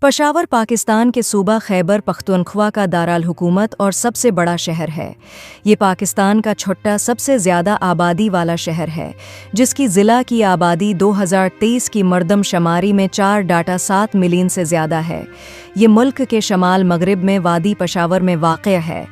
پشاور پاکستان کے صوبہ خیبر پختونخوا کا دارالحکومت اور سب سے بڑا شہر ہے۔ یہ پاکستان کا چھٹا سب سے زیادہ آبادی والا شہر ہے، جس کی ضلع کی آبادی 2023 کی مردم شماری میں 4.7 ملین سے زیادہ ہے۔ یہ ملک کے شمال مغرب میں وادی پشاور میں واقع ہے۔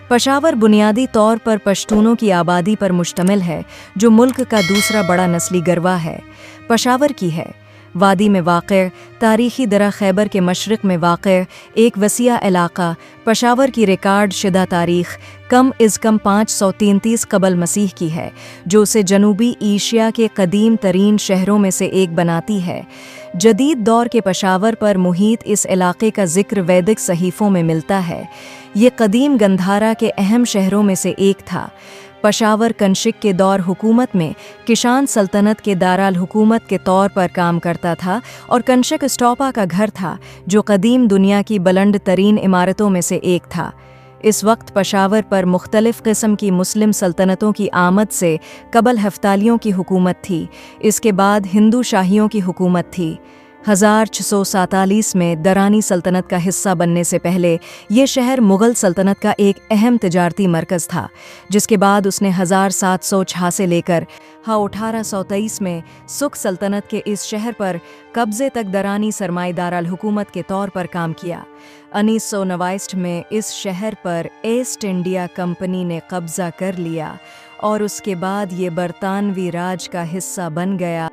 پشاور بنیادی طور پر پشتونوں کی آبادی پر مشتمل ہے، جو ملک کا دوسرا بڑا نسلی گروہ ہے۔ پشاور کی ہے وادی میں واقع تاریخی درہ خیبر کے مشرق میں واقع ایک وسیع علاقہ پشاور کی ریکارڈ شدہ تاریخ کم از کم 533 قبل مسیح کی ہے، جو اسے جنوبی ایشیا کے قدیم ترین شہروں میں سے ایک بناتی ہے۔ جدید دور کے پشاور پر محیط اس علاقے کا ذکر ویدک صحیفوں میں ملتا ہے۔ یہ قدیم گندھارا کے اہم شہروں میں سے ایک تھا۔ پشاور کنشک کے دور حکومت میں کشان سلطنت کے دارالحکومت کے طور پر کام کرتا تھا اور کنشک اسٹوپا کا گھر تھا، جو قدیم دنیا کی بلند ترین عمارتوں میں سے ایک تھا۔ اس وقت پشاور پر مختلف قسم کی مسلم سلطنتوں کی آمد سے قبل ہفتالیوں کی حکومت تھی، اس کے بعد ہندو شاہیوں کی حکومت تھی۔ 1647 میں درانی سلطنت کا حصہ بننے سے پہلے یہ شہر مغل سلطنت کا ایک اہم تجارتی مرکز تھا، جس کے بعد اس نے 1706 سے لے کر 1823 میں سکھ سلطنت کے اس شہر پر قبضے تک درانی سرمایہ دارالحکومت کے طور پر کام کیا۔ 1929 میں اس شہر پر ایسٹ انڈیا کمپنی نے قبضہ کر لیا اور اس کے بعد یہ برطانوی راج کا حصہ بن گیا۔